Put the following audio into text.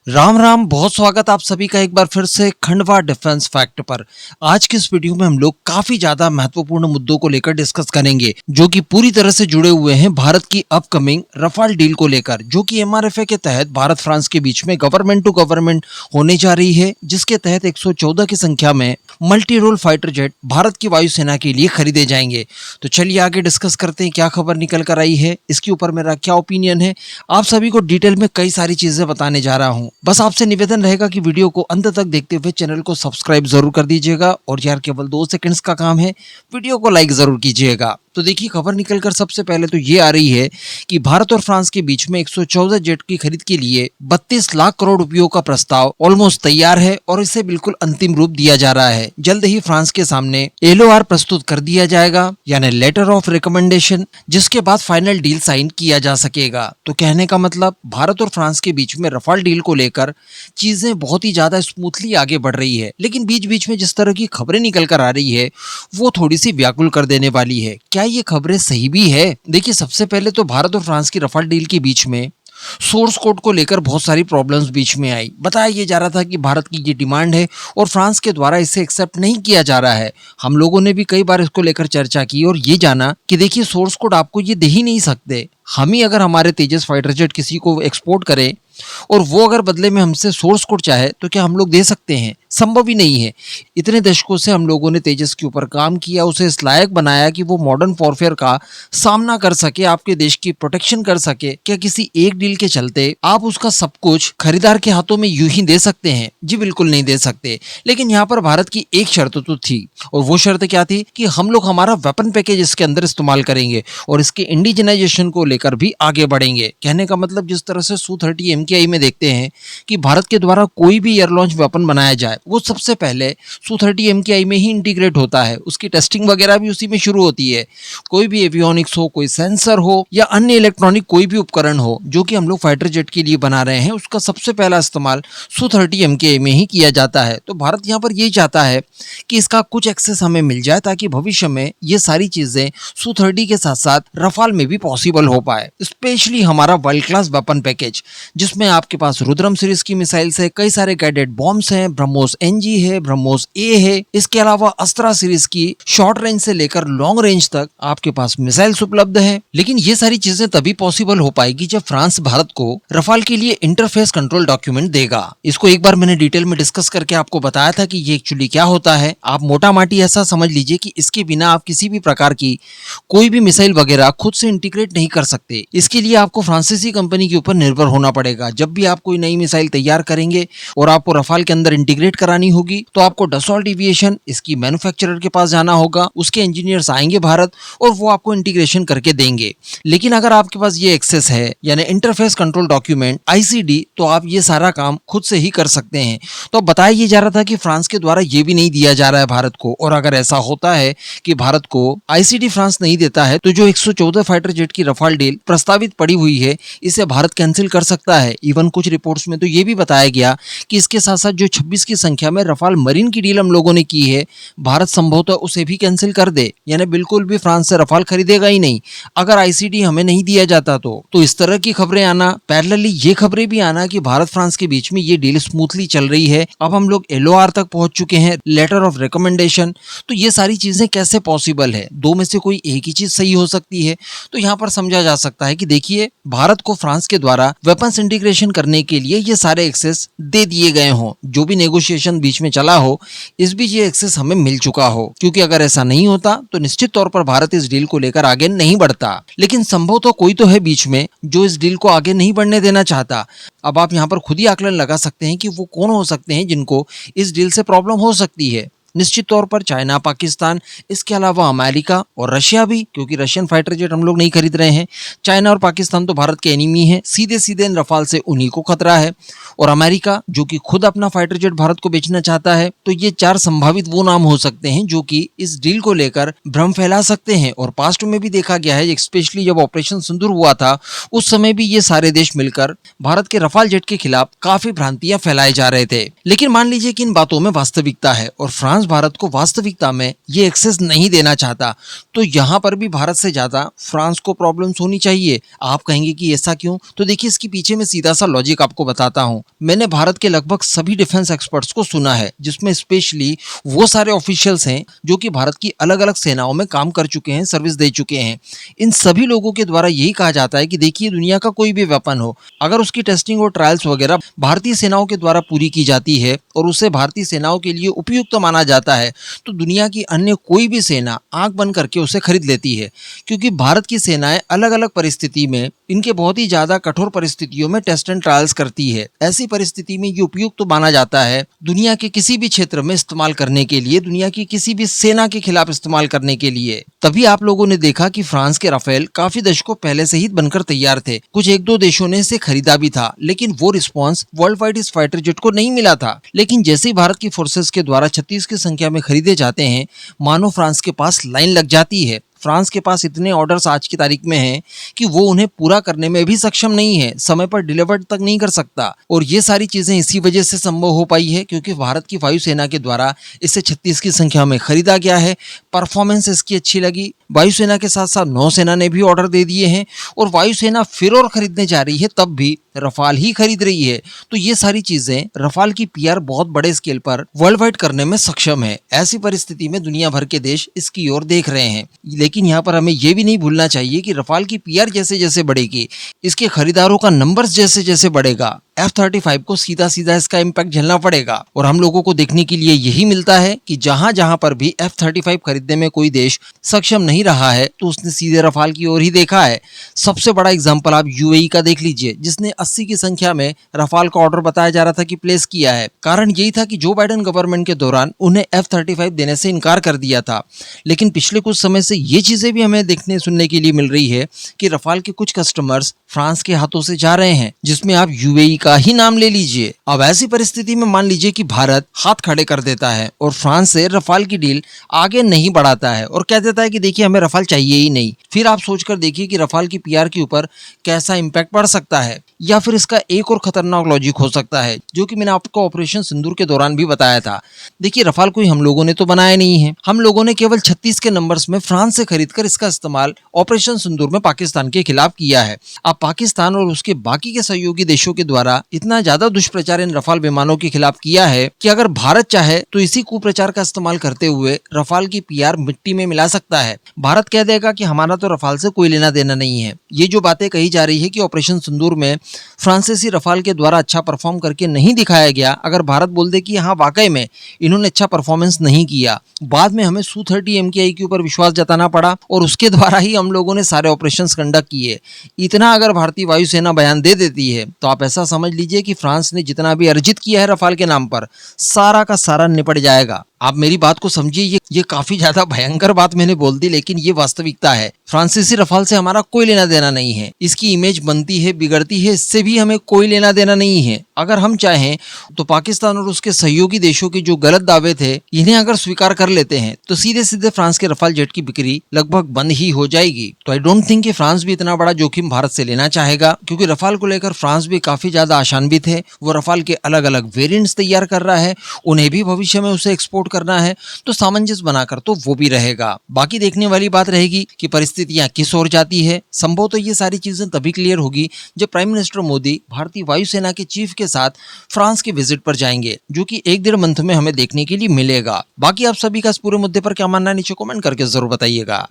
राम राम, बहुत स्वागत आप सभी का एक बार फिर से खंडवा डिफेंस फैक्ट पर। आज की इस वीडियो में हम लोग काफी ज्यादा महत्वपूर्ण मुद्दों को लेकर डिस्कस करेंगे, जो कि पूरी तरह से जुड़े हुए हैं भारत की अपकमिंग रफाल डील को लेकर, जो कि एमआरएफए के तहत भारत फ्रांस के बीच में गवर्नमेंट टू गवर्नमेंट होने जा रही है, जिसके तहत 114 की संख्या में multi role fighter jet Bharat की वायुसेना के लिए खरीदे जाएंगे। तो चलिए आगे डिस्कस करते हैं क्या खबर निकल कर आई है, इसके ऊपर मेरा क्या ओपिनियन है। आप सभी को डिटेल में कई सारी चीजें बताने जा रहा हूं। बस आपसे निवेदन रहेगा कि वीडियो को अंत तक देखते हुए चैनल को सब्सक्राइब जरूर कर दीजिएगा, और यार केवल 2 सेकंड्स का काम है, वीडियो को लाइक जरूर कीजिएगा। तो देखिए, खबर निकलकर सबसे पहले तो ये आ रही है कि भारत और फ्रांस के बीच में 114 जेट की खरीद के लिए 32 लाख करोड़ रुपयों का प्रस्ताव ऑलमोस्ट तैयार है, और इसे बिल्कुल अंतिम रूप दिया जा रहा है। जल्द ही फ्रांस के सामने एलओआर प्रस्तुत कर दिया जाएगा, यानी लेटर ऑफ रिकमेंडेशन, जिसके बाद फाइनल डील साइन किया जा सकेगा। तो कहने का मतलब, भारत और फ्रांस के बीच में रफाल डील को लेकर चीजें बहुत ही ज्यादा स्मूथली आगे बढ़ रही है, लेकिन बीच बीच में जिस तरह की खबरें निकल कर आ रही है वो थोड़ी सी व्याकुल कर देने वाली है। क्या ये खबरें सही भी है? देखिए, सबसे पहले तो भारत और फ्रांस की रफाल डील के बीच में सोर्स कोड को लेकर बहुत सारी प्रॉब्लम्स बीच में आई। बताया ये जा रहा था कि भारत की ये डिमांड है और फ्रांस के द्वारा इसे एक्सेप्ट नहीं किया जा रहा है। हम लोगों ने भी कई बार इसको लेकर चर्चा की और ये जाना कि देखिए, सोर्स कोड आपको ये दे ही नहीं सकते। हम ही अगर हमारे तेजस फाइटर जेट किसी को एक्सपोर्ट करें और वो अगर बदले में हमसे सोर्स कोड चाहे, तो क्या हम लोग दे सकते हैं? संभव ही नहीं है। इतने दशकों से हम लोगों ने तेजस के ऊपर काम किया, उसे इस लायक बनाया कि वो मॉडर्न वॉरफेयर का सामना कर सके, आपके देश की प्रोटेक्शन कर सके। क्या किसी एक डील के चलते आप उसका सब कुछ खरीदार के हाथों में यूं ही दे सकते हैं? जी बिल्कुल नहीं दे सकते। लेकिन यहाँ पर भारत की एक शर्त तो थी, और वो शर्त क्या थी कि हम लोग हमारा वेपन पैकेज इसके अंदर इस्तेमाल करेंगे और इसके इंडिजिनाइजेशन को लेकर भी आगे बढ़ेंगे। कहने का मतलब, जिस तरह से Su-30 MKI में देखते हैं कि भारत के द्वारा कोई भी एयर लॉन्च वेपन बनाया जाए, वो सबसे पहले Su-30 MKI में ही इंटीग्रेट होता है। उसकी टेस्टिंग वगैरह भी उसी में शुरू होती है। कोई भी एवियोनिक्स हो, कोई सेंसर हो, या अन्य इलेक्ट्रॉनिक कोई भी उपकरण हो जो कि हम लोग फाइटर जेट के लिए बना रहे हैं, उसका सबसे पहला इस्तेमाल Su-30 MKI में ही किया जाता है। तो भारत यहाँ पर यही चाहता है कि इसका कुछ एक्सेस हमें मिल जाए, ताकि भविष्य में ये सारी चीजें Su-30 के साथ साथ रफाल में भी पॉसिबल हो पाए। स्पेशली हमारा वर्ल्ड क्लास वेपन पैकेज, जिसमें आपके पास रुद्रम सीरीज की मिसाइल्स है, कई सारे गाइडेड बॉम्ब्स हैं, ब्रह्मोस NG है, ब्रह्मोस A है, इसके अलावा अस्त्रा सीरीज की शॉर्ट रेंज से लेकर लॉन्ग रेंज तक आपके पास मिसाइल्स उपलब्ध है। लेकिन ये सारी चीजें तभी पॉसिबल हो पाएगी जब फ्रांस भारत को रफाल के लिए इंटरफेस कंट्रोल डॉक्यूमेंट देगा। इसको एक बार मैंने डिटेल में डिस्कस करके आपको बताया था कि ये एक्चुअली क्या होता है। आप मोटा माटी ऐसा समझ लीजिए कि इसके बिना आप किसी भी प्रकार की कोई भी मिसाइल वगैरह खुद से इंटीग्रेट नहीं कर सकते। इसके लिए आपको फ्रांसीसी कंपनी के ऊपर निर्भर होना पड़ेगा। जब भी आप कोई नई मिसाइल तैयार करेंगे और आपको रफाल के अंदर इंटीग्रेट करानी होगी, तो आपको डसॉल्ट एविएशन, इसकी मैन्युफैक्चरर के पास जाना होगा, उसके इंजीनियर्स आएंगे भारत और वो आपको इंटीग्रेशन करके देंगे। लेकिन अगर आपके पास ये एक्सेस है, यानी इंटरफेस कंट्रोल डॉक्यूमेंट ICD, तो आप ये सारा काम खुद से ही कर सकते हैं। तो बताया ये जा रहा था कि फ्रांस के द्वारा ये भी नहीं दिया जा रहा है भारत को, और अगर ऐसा होता है कि भारत को ICD फ्रांस नहीं देता है, तो जो 114 फाइटर जेट की रफाल डील प्रस्तावित पड़ी हुई है, इसे भारत कैंसिल कर सकता है। इवन कुछ रिपोर्ट्स में तो ये भी बताया गया कि इसके साथ साथ जो 26 की संख्या में रफाल मरीन की डील हम लोगों ने की है, भारत संभवतः उसे भी कैंसिल कर दे, यानी बिल्कुल भी फ्रांस से रफाल खरीदेगा ही नहीं अगर ICD हमें नहीं दिया जाता। तो इस तरह की खबरें आना, पैरेलली ये खबरें भी आना कि भारत फ्रांस के बीच में ये डील स्मूथली चल रही है, अब हम लोग LOR तक पहुंच चुके हैं, लेटर ऑफ रिकमेंडेशन। तो ये सारी चीजें कैसे पॉसिबल है? दो में से कोई एक ही चीज सही हो सकती है। तो यहाँ पर समझा जा सकता है कि देखिए, भारत को फ्रांस के द्वारा वेपन्स इंटीग्रेशन करने के लिए ये सारे एक्सेस दे दिए गए हों, जो भी नेगोशिएशन बीच में चला हो, इस बीच ये एक्सेस हमें मिल चुका हो। क्योंकि अगर ऐसा नहीं होता तो निश्चित तौर पर भारत इस डील को लेकर आगे नहीं बढ़ता। लेकिन संभव तो कोई तो है बीच में जो इस डील को आगे नहीं बढ़ने देना चाहता। अब आप यहाँ पर खुद ही आकलन लगा सकते हैं कि वो कौन हो सकते हैं जिनको इस डील से प्रॉब्लम हो सकती है। निश्चित तौर पर चाइना, पाकिस्तान, इसके अलावा अमेरिका और रशिया भी, क्योंकि रशियन फाइटर जेट हम लोग नहीं खरीद रहे हैं। चाइना और पाकिस्तान तो भारत के एनिमी हैं, सीधे सीधे इन रफाल से उन्हीं को खतरा है। और अमेरिका, जो कि खुद अपना फाइटर जेट भारत को बेचना चाहता है। तो ये 4 संभावित वो नाम हो सकते हैं जो कि इस डील को लेकर भ्रम फैला सकते हैं। और पास्ट में भी देखा गया है, स्पेशली जब ऑपरेशन सिंदूर हुआ था, उस समय भी ये सारे देश मिलकर भारत के रफाल जेट के खिलाफ काफी भ्रांतियां फैलाए जा रहे थे। लेकिन मान लीजिए कि इन बातों में वास्तविकता है और फ्रांस फ्रांस भारत को वास्तविकता में ये एक्सेस नहीं देना चाहता। तो यहाँ पर भी भारत से ज्यादा फ्रांस को प्रॉब्लम्स होनी चाहिए। आप कहेंगे कि ऐसा क्यों? तो देखिए, इसके पीछे में सीधा सा लॉजिक आपको बताता हूँ। मैंने भारत के लगभग सभी डिफेंस एक्सपर्ट्स को सुना है, जिसमें स्पेशली वो सारे ऑफिशियल्स हैं जो कि भारत की अलग अलग सेनाओं में काम कर चुके हैं, सर्विस दे चुके हैं। इन सभी लोगों के द्वारा यही कहा जाता है कि देखिए, दुनिया का कोई भी वेपन हो, अगर उसकी टेस्टिंग और ट्रायल्स वगैरह भारतीय सेनाओं के द्वारा पूरी की जाती है और उसे भारतीय सेनाओं के लिए उपयुक्त माना जाता है, तो दुनिया की अन्य कोई भी सेना आंख बंद करके उसे खरीद लेती है। क्योंकि भारत की सेनाएं अलग अलग परिस्थिति में, इनके बहुत ही ज्यादा कठोर परिस्थितियों में टेस्ट एंड ट्रायल्स करती है। ऐसी परिस्थिति में ये उपयुक्त तो माना जाता है दुनिया के किसी भी क्षेत्र में इस्तेमाल करने के लिए, दुनिया की किसी भी सेना के खिलाफ इस्तेमाल करने के लिए। तभी आप लोगों ने देखा कि फ्रांस के राफेल काफी दशकों पहले से ही बनकर तैयार थे। कुछ एक दो देशों ने इसे खरीदा भी था, लेकिन वो रिस्पॉन्स वर्ल्ड वाइड इस फाइटर जेट को नहीं मिला था। लेकिन जैसे ही भारत की फोर्सेस के द्वारा 36 की संख्या में खरीदे जाते हैं, मानो फ्रांस के पास लाइन लग जाती है। फ्रांस के पास इतने ऑर्डर्स आज की तारीख में हैं कि वो उन्हें पूरा करने में भी सक्षम नहीं है, समय पर डिलीवर्ड तक नहीं कर सकता। और ये सारी चीजें इसी वजह से संभव हो पाई है क्योंकि भारत की वायुसेना के द्वारा इसे 36 की संख्या में खरीदा गया है। परफॉर्मेंस इसकी अच्छी लगी। वायुसेना के साथ साथ नौसेना ने भी ऑर्डर दे दिए हैं और वायुसेना फिर और खरीदने जा रही है, तब भी रफाल ही खरीद रही है। तो ये सारी चीजें रफाल की पीआर बहुत बड़े स्केल पर वर्ल्ड वाइड करने में सक्षम है। ऐसी परिस्थिति में दुनिया भर के देश इसकी ओर देख रहे हैं। लेकिन यहाँ पर हमें यह भी नहीं भूलना चाहिए कि रफाल की पीआर जैसे जैसे बढ़ेगी, इसके खरीदारों का नंबर्स जैसे जैसे बढ़ेगा, F-35 को सीधा सीधा इसका इम्पैक्ट झेलना पड़ेगा। और हम लोगों को देखने के लिए यही मिलता है कि जहां जहां पर भी F-35 खरीदने में कोई देश सक्षम नहीं रहा है, तो उसने सीधे रफाल की ओर ही देखा है। सबसे बड़ा एग्जांपल आप यूएई का देख लीजिए, जिसने 80 की संख्या में रफाल का ऑर्डर बताया जा रहा था कि प्लेस किया है। कारण यही था कि जो बाइडेन गवर्नमेंट के दौरान उन्हें F-35 देने से इनकार कर दिया था। लेकिन पिछले कुछ समय से ये चीजें भी हमें देखने सुनने के लिए मिल रही है कि रफाल के कुछ कस्टमर्स फ्रांस के हाथों से जा रहे हैं, जिसमें आप यूएई का ही नाम ले लीजिए। अब ऐसी परिस्थिति में मान लीजिए कि भारत हाथ खड़े कर देता है और फ्रांस से रफाल की डील आगे नहीं बढ़ाता है और कह देता है कि देखिए, हमें रफाल चाहिए ही नहीं। फिर आप सोचकर देखिए कि रफाल की पीआर के ऊपर कैसा इंपैक्ट पड़ सकता है। या फिर इसका एक और खतरनाक लॉजिक हो सकता है, जो कि मैंने आपको ऑपरेशन सिंदूर के दौरान भी बताया था। देखिए, रफाल कोई हम लोगों ने तो बनाया नहीं है। हम लोगों ने केवल 36 के नंबर्स में फ्रांस से खरीदकर इसका इस्तेमाल ऑपरेशन सिंदूर में पाकिस्तान के खिलाफ किया है। अब पाकिस्तान और उसके बाकी के सहयोगी देशों के द्वारा इतना ज्यादा दुष्प्रचार इन रफाल विमानों के खिलाफ किया है कि अगर भारत चाहे तो इसी कुप्रचार का इस्तेमाल करते हुए रफाल की पीआर मिट्टी में मिला सकता है। भारत कह देगा कि हमारा तो रफाल से कोई लेना देना नहीं है। ये जो बातें कही जा रही है कि ऑपरेशन सिंदूर में फ्रांसीसी रफाल के द्वारा अच्छा परफॉर्म करके नहीं दिखाया गया, अगर भारत बोल दे कि हाँ वाकई में इन्होंने अच्छा परफॉर्मेंस नहीं किया, बाद में हमें Su-30 MKI के ऊपर विश्वास जताना पड़ा और उसके द्वारा ही हम लोगों ने सारे ऑपरेशंस कंडक्ट किए। इतना अगर भारतीय वायुसेना बयान दे देती है तो आप ऐसा समझ लीजिए कि फ्रांस ने जितना भी अर्जित किया है रफाल के नाम पर, सारा का सारा निपट जाएगा। आप मेरी बात को समझिए, ये काफी ज्यादा भयंकर बात मैंने बोल दी, लेकिन ये वास्तविकता है। फ्रांसीसी रफाल से हमारा कोई लेना देना नहीं है। इसकी इमेज बनती है, बिगड़ती है, इससे भी हमें कोई लेना देना नहीं है। अगर हम चाहें तो पाकिस्तान और उसके सहयोगी देशों के जो गलत दावे थे, इन्हें अगर स्वीकार कर लेते हैं तो सीधे सीधे फ्रांस के रफाल जेट की बिक्री लगभग बंद ही हो जाएगी। तो आई डोंट थिंक कि फ्रांस भी इतना बड़ा जोखिम भारत से लेना चाहेगा, क्योंकि रफाल को लेकर फ्रांस भी काफी ज्यादा आशान्वित है। वो रफाल के अलग अलग वेरिएंट्स तैयार कर रहा है, उन्हें भी भविष्य में उसे एक्सपोर्ट करना है, तो सामंजस्य बनाकर तो वो भी रहेगा। बाकी देखने वाली बात रहेगी कि परिस्थितियां किस ओर जाती है। संभव तो ये सारी चीजें तभी क्लियर होगी जब प्राइम मिनिस्टर मोदी भारतीय वायुसेना के चीफ के साथ फ्रांस के विजिट पर जाएंगे, जो कि 1-1.5 मंथ में हमें देखने के लिए मिलेगा। बाकी आप सभी का इस पूरे मुद्दे पर क्या मानना है, नीचे कमेंट करके जरूर बताइएगा।